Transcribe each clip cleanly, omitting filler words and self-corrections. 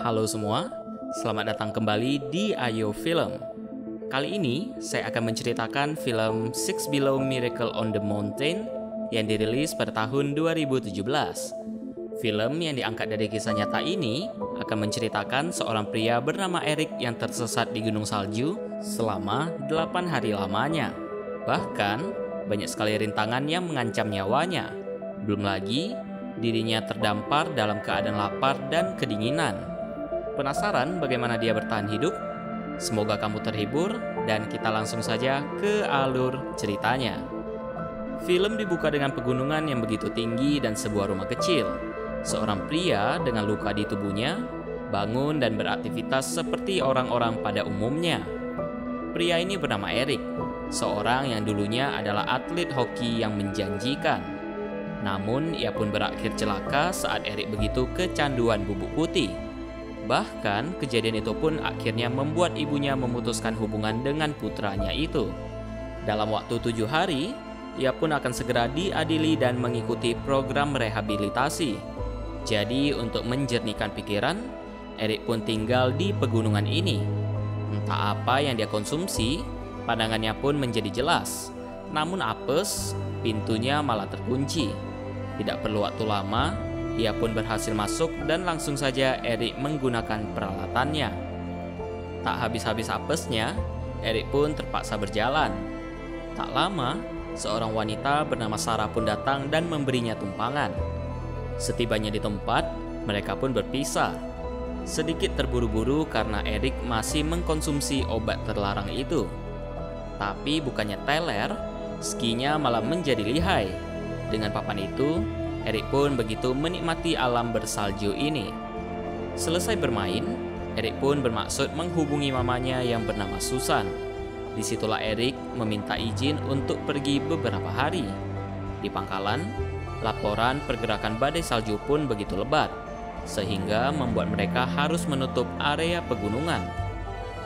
Halo semua, selamat datang kembali di Ayo Film. Kali ini saya akan menceritakan film Six Below Miracle on the Mountain yang dirilis pada tahun 2017. Film yang diangkat dari kisah nyata ini akan menceritakan seorang pria bernama Eric yang tersesat di gunung salju selama 8 hari lamanya. Bahkan banyak sekali rintangan yang mengancam nyawanya. Belum lagi dirinya terdampar dalam keadaan lapar dan kedinginan. Penasaran bagaimana dia bertahan hidup? Semoga kamu terhibur dan kita langsung saja ke alur ceritanya. Film dibuka dengan pegunungan yang begitu tinggi dan sebuah rumah kecil. Seorang pria dengan luka di tubuhnya bangun dan beraktivitas seperti orang-orang pada umumnya. Pria ini bernama Eric, seorang yang dulunya adalah atlet hoki yang menjanjikan. Namun ia pun berakhir celaka saat Eric begitu kecanduan bubuk putih. Bahkan kejadian itu pun akhirnya membuat ibunya memutuskan hubungan dengan putranya itu. Dalam waktu 7 hari, ia pun akan segera diadili dan mengikuti program rehabilitasi. Jadi untuk menjernihkan pikiran, Eric pun tinggal di pegunungan ini. Entah apa yang dia konsumsi, pandangannya pun menjadi jelas. Namun apes, pintunya malah terkunci. Tidak perlu waktu lama, ia pun berhasil masuk dan langsung saja Eric menggunakan peralatannya. Tak habis-habis apesnya, Eric pun terpaksa berjalan. Tak lama, seorang wanita bernama Sarah pun datang dan memberinya tumpangan. Setibanya di tempat, mereka pun berpisah. Sedikit terburu-buru karena Eric masih mengkonsumsi obat terlarang itu. Tapi bukannya teler, skinya malah menjadi lihai. Dengan papan itu, Eric pun begitu menikmati alam bersalju ini. Selesai bermain, Eric pun bermaksud menghubungi mamanya yang bernama Susan. Disitulah Eric meminta izin untuk pergi beberapa hari. Di pangkalan, laporan pergerakan badai salju pun begitu lebat, sehingga membuat mereka harus menutup area pegunungan.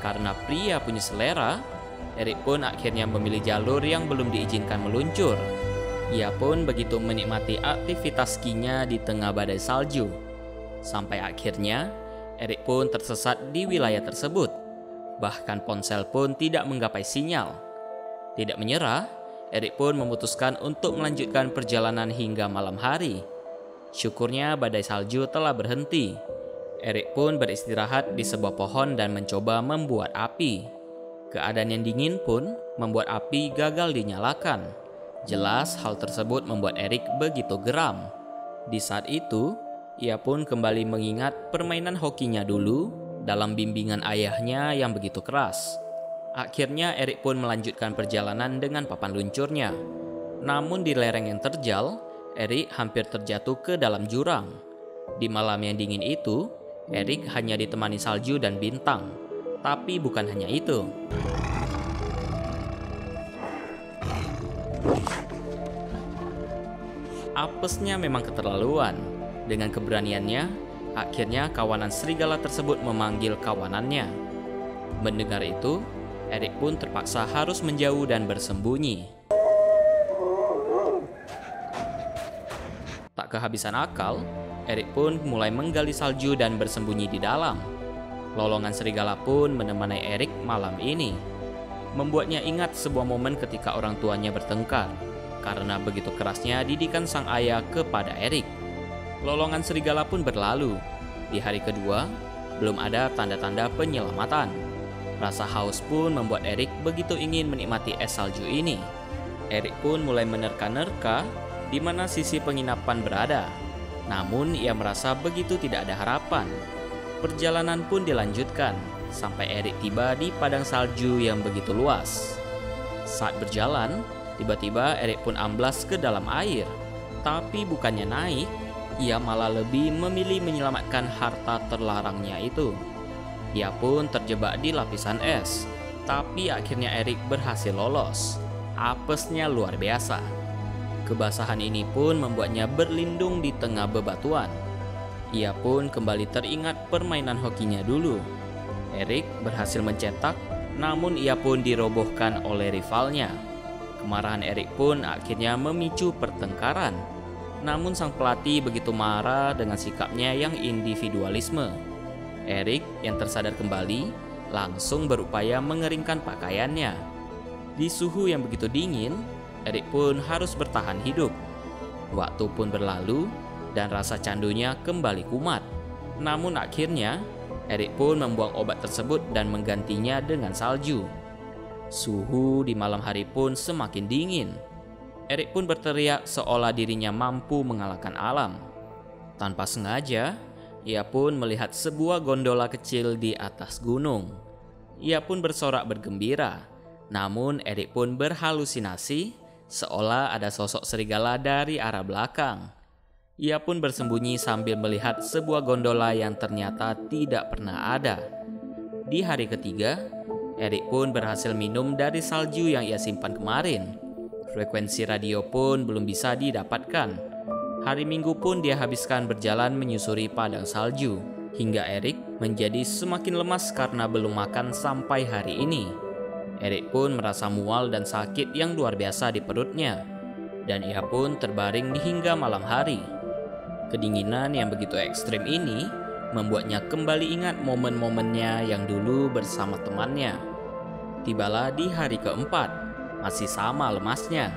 Karena pria punya selera, Eric pun akhirnya memilih jalur yang belum diizinkan meluncur. Ia pun begitu menikmati aktivitas skinya di tengah badai salju. Sampai akhirnya, Eric pun tersesat di wilayah tersebut. Bahkan ponsel pun tidak menggapai sinyal. Tidak menyerah, Eric pun memutuskan untuk melanjutkan perjalanan hingga malam hari. Syukurnya badai salju telah berhenti. Eric pun beristirahat di sebuah pohon dan mencoba membuat api. Keadaan yang dingin pun membuat api gagal dinyalakan. Jelas hal tersebut membuat Eric begitu geram. Di saat itu, ia pun kembali mengingat permainan hokinya dulu dalam bimbingan ayahnya yang begitu keras. Akhirnya Eric pun melanjutkan perjalanan dengan papan luncurnya. Namun di lereng yang terjal, Eric hampir terjatuh ke dalam jurang. Di malam yang dingin itu, Eric hanya ditemani salju dan bintang. Tapi bukan hanya itu. Apesnya memang keterlaluan. Dengan keberaniannya, akhirnya kawanan serigala tersebut memanggil kawanannya. Mendengar itu, Eric pun terpaksa harus menjauh dan bersembunyi. Tak kehabisan akal, Eric pun mulai menggali salju dan bersembunyi di dalam. Lolongan serigala pun menemani Eric malam ini. Membuatnya ingat sebuah momen ketika orang tuanya bertengkar. Karena begitu kerasnya didikan sang ayah kepada Eric. Lolongan serigala pun berlalu. Di hari kedua, belum ada tanda-tanda penyelamatan. Rasa haus pun membuat Eric begitu ingin menikmati es salju ini. Eric pun mulai menerka-nerka di mana sisi penginapan berada. Namun ia merasa begitu tidak ada harapan. Perjalanan pun dilanjutkan sampai Eric tiba di padang salju yang begitu luas. Saat berjalan, tiba-tiba Eric pun amblas ke dalam air. Tapi bukannya naik, ia malah lebih memilih menyelamatkan harta terlarangnya itu. Ia pun terjebak di lapisan es. Tapi akhirnya Eric berhasil lolos. Apesnya luar biasa. Kebasahan ini pun membuatnya berlindung di tengah bebatuan. Ia pun kembali teringat permainan hokinya dulu. Eric berhasil mencetak, namun ia pun dirobohkan oleh rivalnya. Kemarahan Eric pun akhirnya memicu pertengkaran. Namun sang pelatih begitu marah dengan sikapnya yang individualisme. Erik yang tersadar kembali langsung berupaya mengeringkan pakaiannya. Di suhu yang begitu dingin, Erik pun harus bertahan hidup. Waktu pun berlalu dan rasa candunya kembali kumat. Namun akhirnya, Erik pun membuang obat tersebut dan menggantinya dengan salju. Suhu di malam hari pun semakin dingin. Erik pun berteriak seolah dirinya mampu mengalahkan alam. Tanpa sengaja, ia pun melihat sebuah gondola kecil di atas gunung. Ia pun bersorak bergembira. Namun Erik pun berhalusinasi seolah ada sosok serigala dari arah belakang. Ia pun bersembunyi sambil melihat sebuah gondola yang ternyata tidak pernah ada. Di hari ketiga, Erik pun berhasil minum dari salju yang ia simpan kemarin. Frekuensi radio pun belum bisa didapatkan. Hari Minggu pun dia habiskan berjalan menyusuri padang salju, hingga Erik menjadi semakin lemas karena belum makan sampai hari ini. Erik pun merasa mual dan sakit yang luar biasa di perutnya, dan ia pun terbaring hingga malam hari. Kedinginan yang begitu ekstrim ini membuatnya kembali ingat momen-momennya yang dulu bersama temannya. Tibalah di hari keempat, masih sama lemasnya.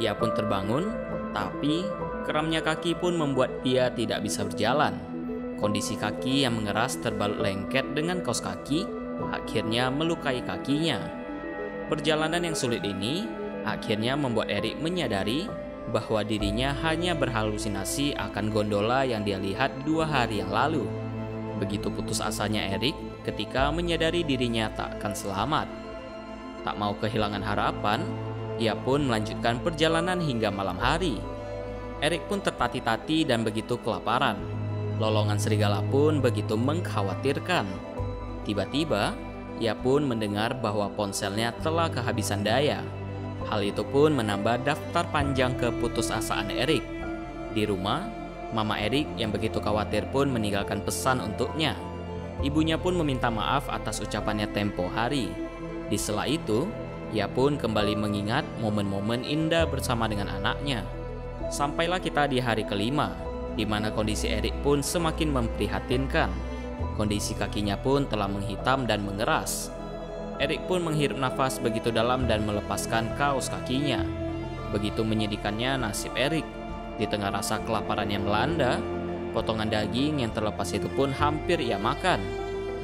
Ia pun terbangun, tapi keramnya kaki pun membuat dia tidak bisa berjalan. Kondisi kaki yang mengeras terbalut lengket dengan kaos kaki akhirnya melukai kakinya. Perjalanan yang sulit ini akhirnya membuat Erik menyadari bahwa dirinya hanya berhalusinasi akan gondola yang dia lihat 2 hari yang lalu. Begitu putus asanya Erik ketika menyadari dirinya tak akan selamat. Tak mau kehilangan harapan, ia pun melanjutkan perjalanan hingga malam hari. Erik pun tertati-tati dan begitu kelaparan. Lolongan serigala pun begitu mengkhawatirkan. Tiba-tiba, ia pun mendengar bahwa ponselnya telah kehabisan daya. Hal itu pun menambah daftar panjang keputusasaan Erik. Di rumah, Mama Erik yang begitu khawatir pun meninggalkan pesan untuknya. Ibunya pun meminta maaf atas ucapannya tempo hari. Di sela itu, ia pun kembali mengingat momen-momen indah bersama dengan anaknya. Sampailah kita di hari kelima, di mana kondisi Erik pun semakin memprihatinkan. Kondisi kakinya pun telah menghitam dan mengeras. Erik pun menghirup nafas begitu dalam dan melepaskan kaos kakinya. Begitu menyedihkannya nasib Erik. Di tengah rasa kelaparan yang melanda, potongan daging yang terlepas itu pun hampir ia makan.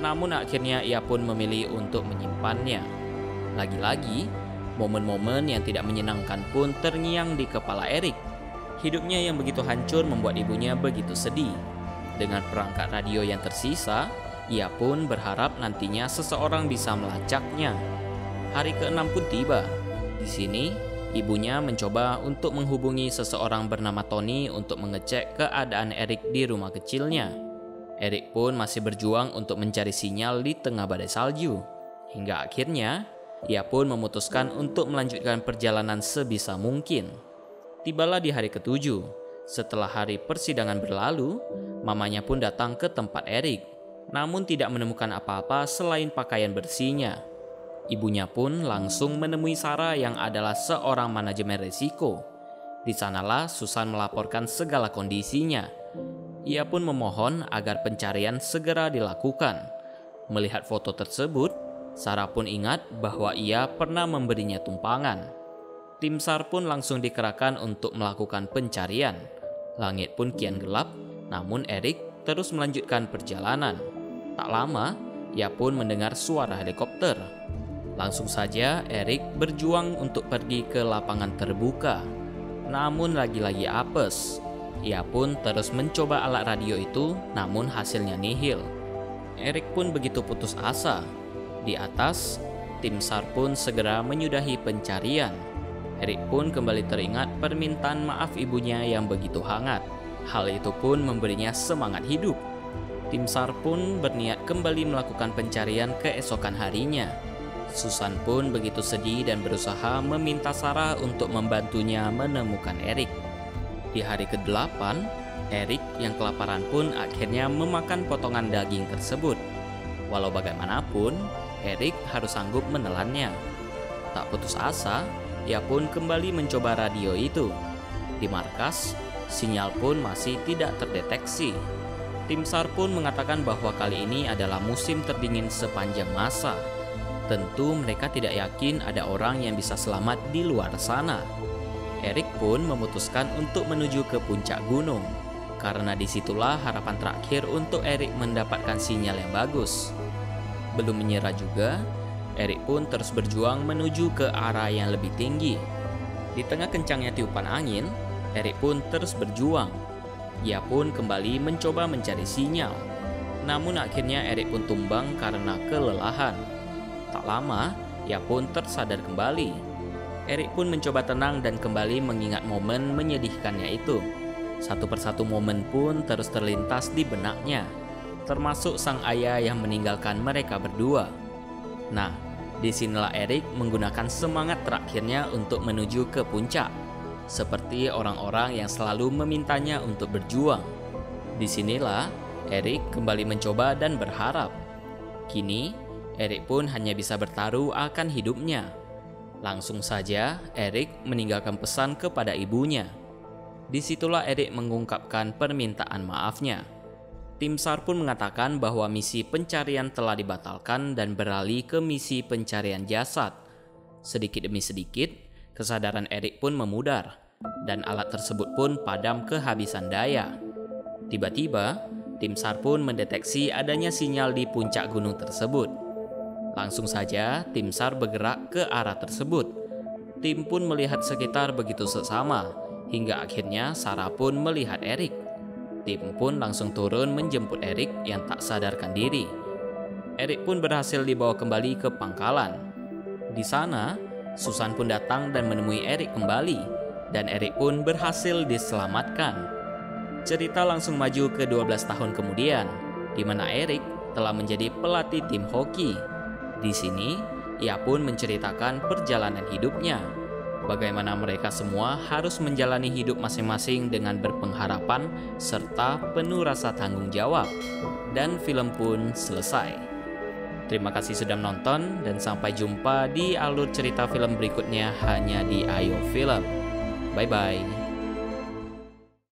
Namun akhirnya ia pun memilih untuk menyimpannya. Lagi-lagi, momen-momen yang tidak menyenangkan pun terngiang di kepala Erik. Hidupnya yang begitu hancur membuat ibunya begitu sedih. Dengan perangkat radio yang tersisa, ia pun berharap nantinya seseorang bisa melacaknya. Hari ke-6 pun tiba. Di sini, ibunya mencoba untuk menghubungi seseorang bernama Tony untuk mengecek keadaan Erik di rumah kecilnya. Erik pun masih berjuang untuk mencari sinyal di tengah badai salju. Hingga akhirnya, ia pun memutuskan untuk melanjutkan perjalanan sebisa mungkin. Tibalah di hari ke-7. Setelah hari persidangan berlalu, mamanya pun datang ke tempat Erik, namun tidak menemukan apa-apa selain pakaian bersihnya. Ibunya pun langsung menemui Sarah yang adalah seorang manajemen risiko. Di sanalah Susan melaporkan segala kondisinya. Ia pun memohon agar pencarian segera dilakukan. Melihat foto tersebut, Sarah pun ingat bahwa ia pernah memberinya tumpangan. Tim SAR pun langsung dikerahkan untuk melakukan pencarian. Langit pun kian gelap, namun Erik terus melanjutkan perjalanan. Tak lama, ia pun mendengar suara helikopter. Langsung saja Erik berjuang untuk pergi ke lapangan terbuka. Namun lagi-lagi apes. Ia pun terus mencoba alat radio itu, namun hasilnya nihil. Erik pun begitu putus asa. Di atas, tim SAR pun segera menyudahi pencarian. Erik pun kembali teringat permintaan maaf ibunya yang begitu hangat. Hal itu pun memberinya semangat hidup. Tim SAR pun berniat kembali melakukan pencarian keesokan harinya. Susan pun begitu sedih dan berusaha meminta Sarah untuk membantunya menemukan Erik. Di hari ke-8, Erik yang kelaparan pun akhirnya memakan potongan daging tersebut. Walau bagaimanapun, Erik harus sanggup menelannya. Tak putus asa, ia pun kembali mencoba radio itu. Di markas, sinyal pun masih tidak terdeteksi. Tim SAR pun mengatakan bahwa kali ini adalah musim terdingin sepanjang masa. Tentu mereka tidak yakin ada orang yang bisa selamat di luar sana. Eric pun memutuskan untuk menuju ke puncak gunung, karena disitulah harapan terakhir untuk Eric mendapatkan sinyal yang bagus. Belum menyerah juga, Eric pun terus berjuang menuju ke arah yang lebih tinggi. Di tengah kencangnya tiupan angin, Eric pun terus berjuang. Ia pun kembali mencoba mencari sinyal. Namun akhirnya Eric pun tumbang karena kelelahan. Tak lama, ia pun tersadar kembali. Eric pun mencoba tenang dan kembali mengingat momen menyedihkannya itu. Satu persatu momen pun terus terlintas di benaknya, termasuk sang ayah yang meninggalkan mereka berdua. Nah, disinilah Eric menggunakan semangat terakhirnya untuk menuju ke puncak, seperti orang-orang yang selalu memintanya untuk berjuang. Disinilah Eric kembali mencoba dan berharap. Kini, Eric pun hanya bisa bertaruh akan hidupnya. Langsung saja, Eric meninggalkan pesan kepada ibunya. Disitulah Eric mengungkapkan permintaan maafnya. Tim SAR pun mengatakan bahwa misi pencarian telah dibatalkan dan beralih ke misi pencarian jasad. Sedikit demi sedikit, kesadaran Eric pun memudar, dan alat tersebut pun padam kehabisan daya. Tiba-tiba, tim SAR pun mendeteksi adanya sinyal di puncak gunung tersebut. Langsung saja, tim SAR bergerak ke arah tersebut. Tim pun melihat sekitar begitu seksama, hingga akhirnya Sarah pun melihat Eric. Tim pun langsung turun menjemput Eric yang tak sadarkan diri. Eric pun berhasil dibawa kembali ke pangkalan. Di sana, Susan pun datang dan menemui Eric kembali, dan Eric pun berhasil diselamatkan. Cerita langsung maju ke 12 tahun kemudian, di mana Eric telah menjadi pelatih tim hoki. Di sini, ia pun menceritakan perjalanan hidupnya. Bagaimana mereka semua harus menjalani hidup masing-masing dengan berpengharapan serta penuh rasa tanggung jawab. Dan film pun selesai. Terima kasih sudah menonton dan sampai jumpa di alur cerita film berikutnya hanya di Ayo Film. Bye-bye.